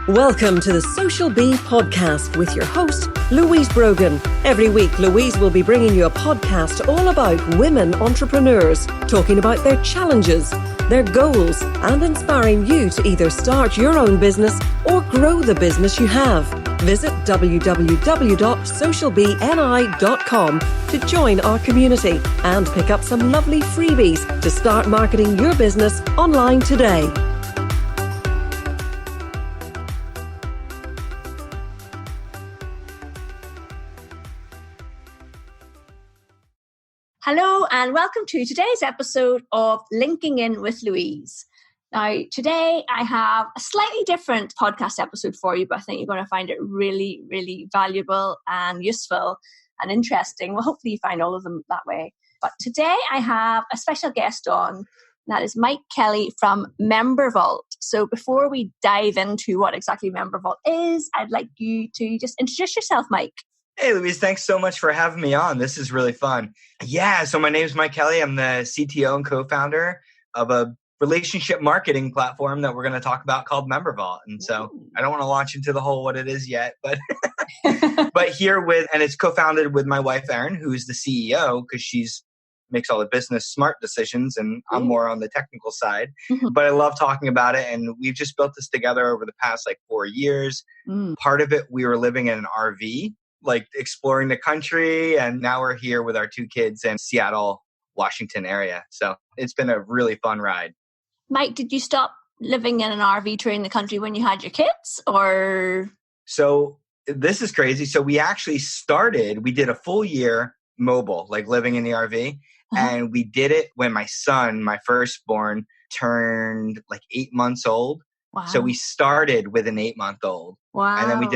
Welcome to the Social Bee Podcast with your host, Louise Brogan. Every week, Louise will be bringing you a podcast all about women entrepreneurs, talking about their challenges, their goals, and inspiring you to either start your own business or grow the business you have. Visit www.socialbni.com to join our community and pick up some lovely freebies to start marketing your business online today. Hello and welcome to today's episode of Linking In with Louise. Now, today I have a slightly different podcast episode for you, but I think you're going to find it really, really valuable and useful and interesting. Well, hopefully you find all of them that way. But today I have a special guest on, and that is Mike Kelly from Membervault. So before we dive into what exactly Membervault is, I'd like you to just introduce yourself, Mike. Hey, Louise, thanks so much for having me on. This is really fun. Yeah, so my name is Mike Kelly. I'm the CTO and co-founder of a relationship marketing platform that we're going to talk about called Membervault. And so I don't want to launch into the whole what it is yet, but but and it's co-founded with my wife, Erin, who's the CEO, because she's makes all the business smart decisions and I'm more on the technical side. But I love talking about it. And we've just built this together over the past 4 years. Part of it, we were living in an RV, exploring the country. And now we're here with our 2 kids in Seattle, Washington area. So it's been a really fun ride. Mike, did you stop living in an RV touring the country when you had your kids or? So this is crazy. So we actually we did a full year mobile, living in the RV. And we did it when my son, my firstborn, turned 8 months old. Wow. So we started with an 8-month-old. Wow. And then we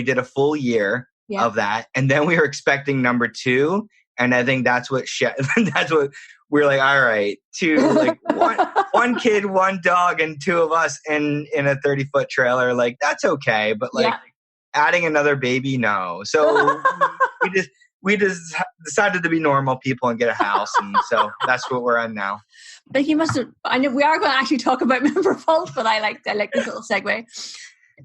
did a full year of that. And then we were expecting number 2. And I think that's what we're like, all right, 2, one kid, 1 dog, and 2 of us in a 30-foot trailer. That's okay. But adding another baby, no. So we just decided to be normal people and get a house. And so that's what we're on now. But he must have, I know we are going to actually talk about Membervault, but I like this little segue. Sure.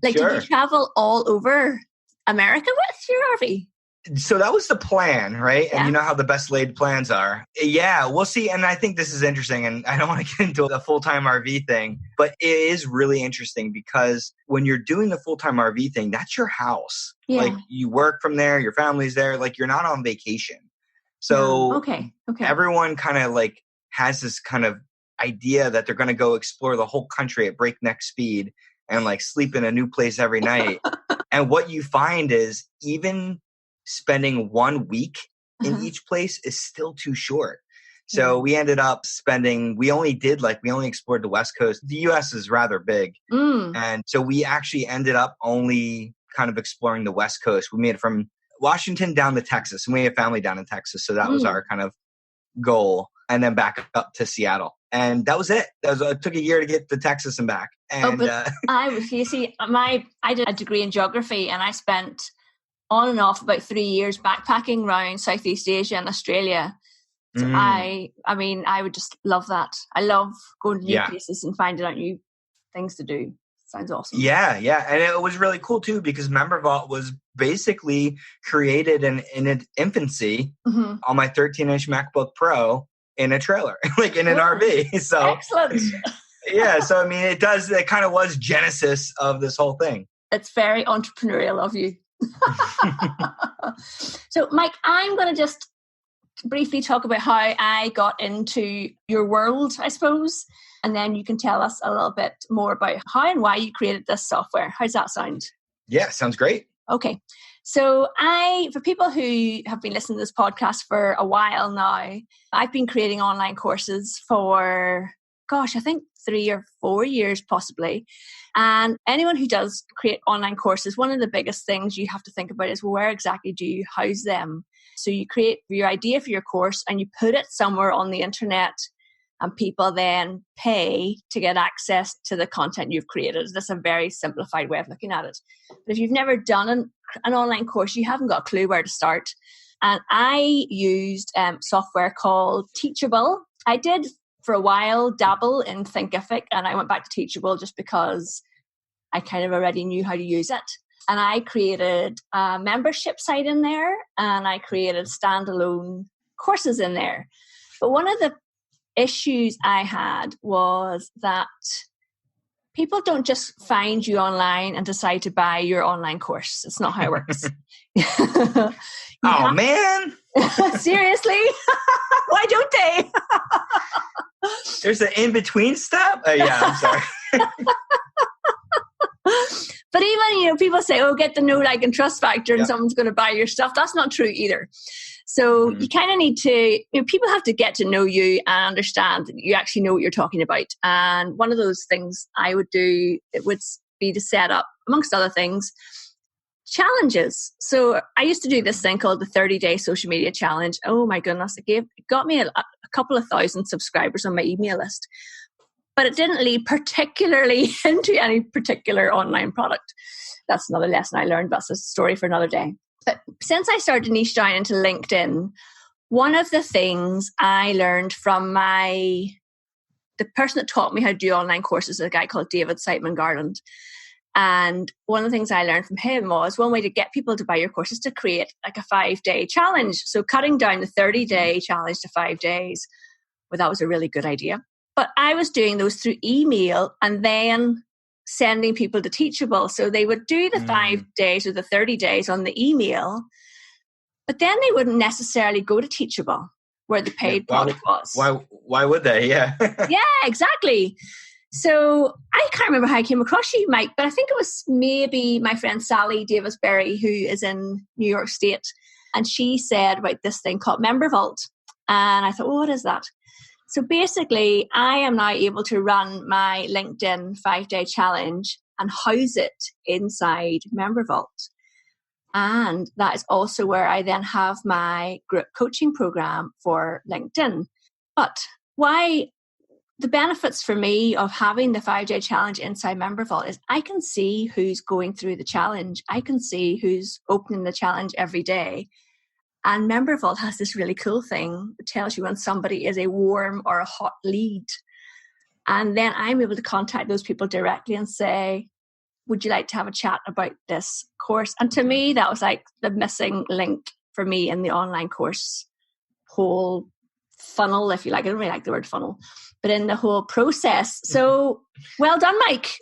Did you travel all over America with your RV? So that was the plan, right? Yeah. And you know how the best laid plans are. Yeah, we'll see. And I think this is interesting. And I don't want to get into the full-time RV thing, but it is really interesting because when you're doing the full-time RV thing, that's your house. Yeah. You work from there, your family's there, you're not on vacation. So okay. Everyone kind of has this kind of idea that they're going to go explore the whole country at breakneck speed and sleep in a new place every night. And what you find is even spending 1 week in each place is still too short. So we ended up we only explored the West Coast. The US is rather big. And so we actually ended up only kind of exploring the West Coast. We made it from Washington down to Texas, and we have family down in Texas. So that was our kind of goal. And then back up to Seattle. And that was it. It took a year to get to Texas and back. And I did a degree in geography, and I spent on and off about 3 years backpacking around Southeast Asia and Australia. So I would just love that. I love going to new places and finding out new things to do. Sounds awesome. Yeah. And it was really cool too, because Membervault was basically created in its infancy on my 13-inch MacBook Pro in a trailer, in an RV. So excellent. Yeah. So, it kind of was genesis of this whole thing. It's very entrepreneurial of you. So, Mike, I'm going to just briefly talk about how I got into your world, I suppose, and then you can tell us a little bit more about how and why you created this software. How's that sound? Yeah, sounds great. Okay. So for people who have been listening to this podcast for a while now, I've been creating online courses for, I think 3 or 4 years possibly. And anyone who does create online courses, one of the biggest things you have to think about is where exactly do you house them? So you create your idea for your course and you put it somewhere on the internet, and people then pay to get access to the content you've created. That's a very simplified way of looking at it. But if you've never done an online course, you haven't got a clue where to start. And I used software called Teachable. I did for a while dabble in Thinkific, and I went back to Teachable just because I kind of already knew how to use it. And I created a membership site in there, and I created standalone courses in there. But one of the issues I had was that people don't just find you online and decide to buy your online course. It's not how it works. Man. Seriously? Why don't they? There's an in-between step? Yeah, I'm sorry. But even, people say, oh, get the know, like, and trust factor and someone's going to buy your stuff. That's not true either. So you kind of need to, people have to get to know you and understand that you actually know what you're talking about. And one of those things I would do, it would be to set up, amongst other things, challenges. So I used to do this thing called the 30-day social media challenge. Oh my goodness, it got me a couple of thousand subscribers on my email list. But it didn't lead particularly into any particular online product. That's another lesson I learned. That's a story for another day. But since I started to niche down into LinkedIn, one of the things I learned from the person that taught me how to do online courses is a guy called David Siteman Garland. And one of the things I learned from him was one way to get people to buy your course is to create like a 5-day challenge. So cutting down the 30-day challenge to 5 days, well, that was a really good idea. But I was doing those through email and then sending people to Teachable. So they would do the 5 days or the 30 days on the email, but then they wouldn't necessarily go to Teachable where the paid product was. Why would they? Yeah. Yeah, exactly. So I can't remember how I came across you, Mike, but I think it was maybe my friend Sally Davis-Berry, who is in New York State. And she said about this thing called Membervault. And I thought, what is that? So basically, I am now able to run my LinkedIn 5-day challenge and house it inside Membervault. And that is also where I then have my group coaching program for LinkedIn. But why the benefits for me of having the 5-day challenge inside Membervault is I can see who's going through the challenge. I can see who's opening the challenge every day. And Membervault has this really cool thing that tells you when somebody is a warm or a hot lead. And then I'm able to contact those people directly and say, would you like to have a chat about this course? And to me, that was like the missing link for me in the online course whole funnel, if you like. I don't really like the word funnel, but in the whole process. So well done, Mike.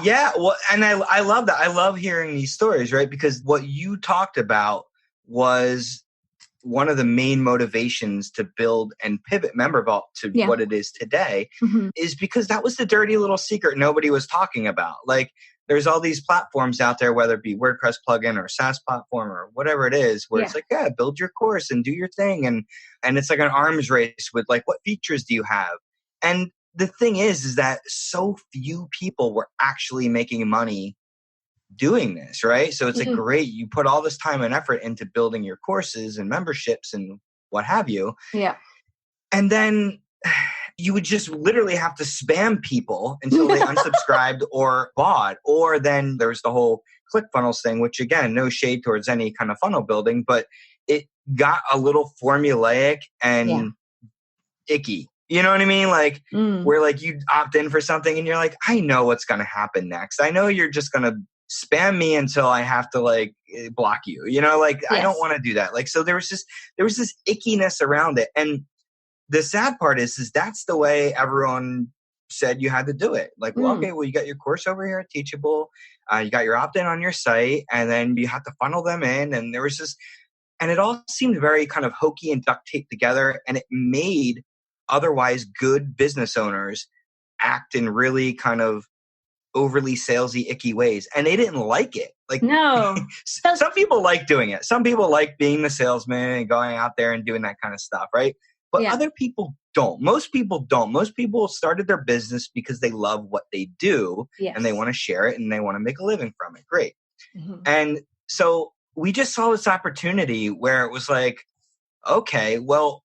Yeah, well, and I love that. I love hearing these stories, right? Because what you talked about was one of the main motivations to build and pivot Membervault to what it is today, is because that was the dirty little secret nobody was talking about. Like, there's all these platforms out there, whether it be WordPress plugin or SaaS platform or whatever it is, where it's like, build your course and do your thing. And it's like an arms race with like, what features do you have? And the thing is that so few people were actually making money doing this, right? So it's like, great, you put all this time and effort into building your courses and memberships and what have you. Yeah. And then you would just literally have to spam people until they unsubscribed or bought. Or then there's the whole ClickFunnels thing, which again, no shade towards any kind of funnel building, but it got a little formulaic and icky. You know what I mean? Like, where like you opt in for something and you're like, I know what's going to happen next. I know you're just going to spam me until I have to like block you, like I don't want to do that. Like, so there was this ickiness around it. And the sad part is that's the way everyone said you had to do it. Like, well, okay, well, you got your course over here at Teachable. You got your opt-in on your site, and then you have to funnel them in. And there was this, and it all seemed very kind of hokey and duct taped together. And it made otherwise good business owners act in really kind of overly salesy, icky ways. And they didn't like it. Like, no, some people like doing it. Some people like being the salesman and going out there and doing that kind of stuff, right? But other people don't. Most people don't. Most people started their business because they love what they do and they want to share it and they want to make a living from it. Great. And so we just saw this opportunity where it was like, okay, well,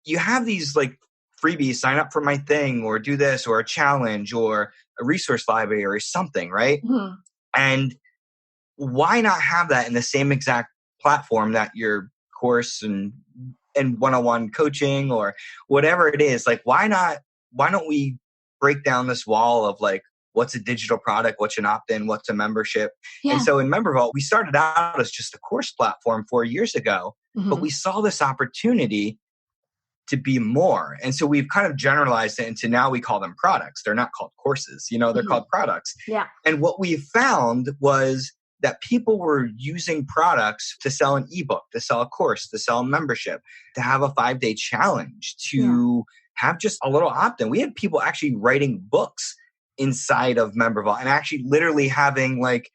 you have these like freebies, sign up for my thing or do this or a challenge or a resource library or something, right? And why not have that in the same exact platform that your course and one-on-one coaching or whatever it is? Like, why don't we break down this wall of like, what's a digital product, what's an opt-in, what's a membership. Yeah. And so in Membervault, we started out as just a course platform 4 years ago, but we saw this opportunity to be more. And so we've kind of generalized it into now we call them products. They're not called courses, they're called products. Yeah. And what we found was that people were using products to sell an ebook, to sell a course, to sell a membership, to have a 5-day challenge, to have just a little opt-in. We had people actually writing books inside of Membervault and actually literally having like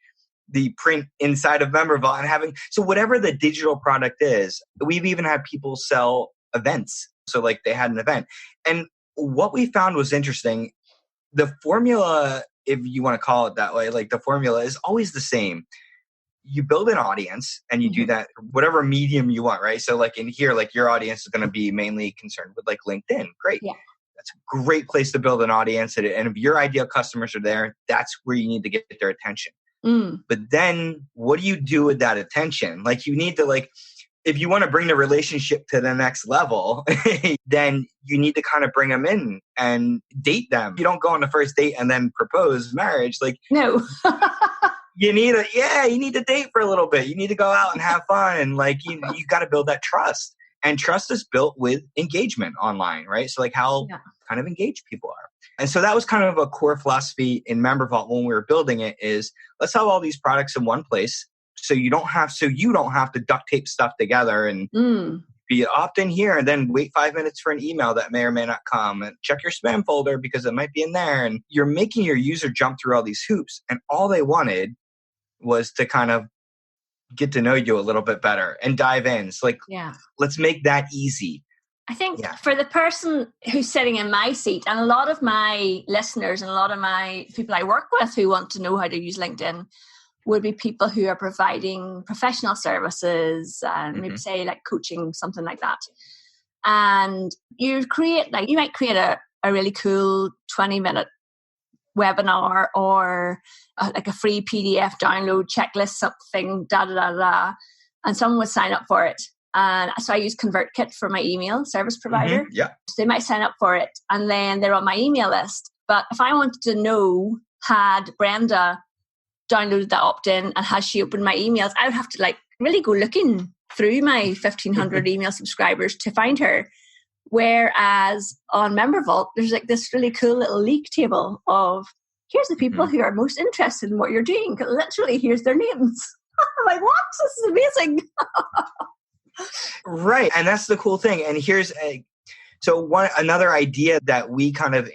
the print inside of Membervault and having, so whatever the digital product is, we've even had people sell events. So like they had an event. And what we found was interesting. The formula, if you want to call it that way, like the formula is always the same. You build an audience and you do that, whatever medium you want, right? So like in here, like your audience is going to be mainly concerned with like LinkedIn. Great. Yeah. That's a great place to build an audience. And if your ideal customers are there, that's where you need to get their attention. But then what do you do with that attention? Like you need to like, if you want to bring the relationship to the next level, then you need to kind of bring them in and date them. You don't go on the first date and then propose marriage. Like, no, you need to date for a little bit. You need to go out and have fun. And like, you got to build that trust, and trust is built with engagement online, right? So like how kind of engaged people are. And so that was kind of a core philosophy in Membervault when we were building it is let's have all these products in one place. So you don't have to duct tape stuff together and be opt in here and then wait 5 minutes for an email that may or may not come, and check your spam folder because it might be in there. And you're making your user jump through all these hoops. And all they wanted was to kind of get to know you a little bit better and dive in. It's like, let's make that easy. I think for the person who's sitting in my seat, and a lot of my listeners and a lot of my people I work with who want to know how to use LinkedIn would be people who are providing professional services and maybe say like coaching, something like that. And you might create a really cool 20-minute webinar or like a free PDF download checklist, something, and someone would sign up for it. And so I use ConvertKit for my email service provider. So they might sign up for it and then they're on my email list. But if I wanted to know, had Brenda downloaded that opt-in and has she opened my emails, I would have to like really go looking through my 1,500 email subscribers to find her. Whereas on Membervault, there's like this really cool little league table of here's the people who are most interested in what you're doing. Literally, here's their names. I'm like, what? This is amazing. Right. And that's the cool thing. And here's another idea that we kind of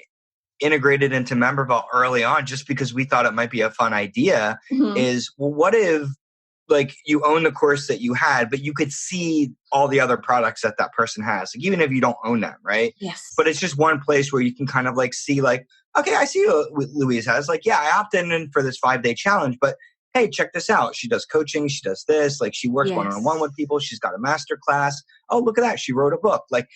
integrated into Membervault early on, just because we thought it might be a fun idea, is, well, what if like you own the course that you had, but you could see all the other products that person has, like even if you don't own them, right? Yes. But it's just one place where you can kind of like see like, okay, I see what Louise has. Like, yeah, I opted in for this 5-day challenge, but hey, check this out. She does coaching. She does this. Like she works one-on-one with people. She's got a master class. Oh, look at that. She wrote a book. Like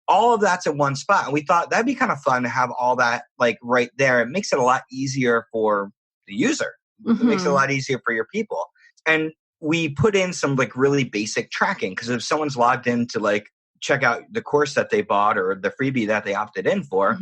all of that's in one spot. And we thought that'd be kind of fun to have all that like right there. It makes it a lot easier for the user. It makes it a lot easier for your people. And we put in some like really basic tracking, because if someone's logged in to like check out the course that they bought or the freebie that they opted in for,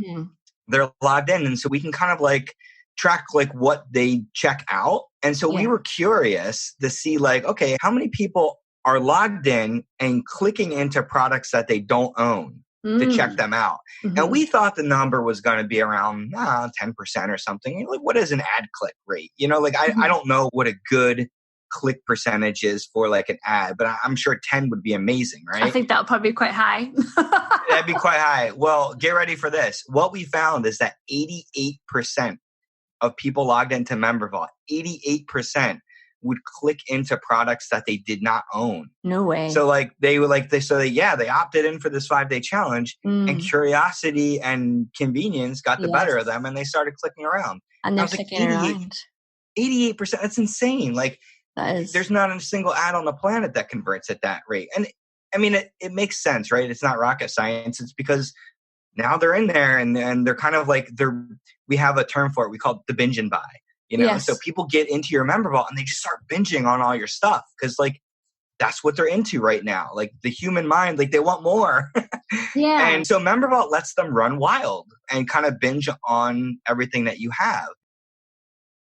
they're logged in. And so we can kind of like track like what they check out. And so we were curious to see like, okay, how many people are logged in and clicking into products that they don't own to check them out. And we thought the number was going to be around 10% or something. Like, what is an ad click rate? You know, like I don't know what a good click percentage is for like an ad, but I'm sure 10 would be amazing, right? I think that would probably be quite high. That'd be quite high. Well, get ready for this. What we found is that 88% of people logged into Membervault, 88% would click into products that they did not own. No way. So like they opted in for this 5-day challenge, and curiosity and convenience got the better of them, and they started clicking around. And they're clicking around. 88%, that's insane. Like there's not a single ad on the planet that converts at that rate. And I mean, it makes sense, right? It's not rocket science. It's because now they're in there and they're kind of like we have a term for it. We call it the binge and buy. You know, so people get into your Membervault and they just start binging on all your stuff because like that's what they're into right now. Like the human mind, like they want more. And so Membervault lets them run wild and kind of binge on everything that you have.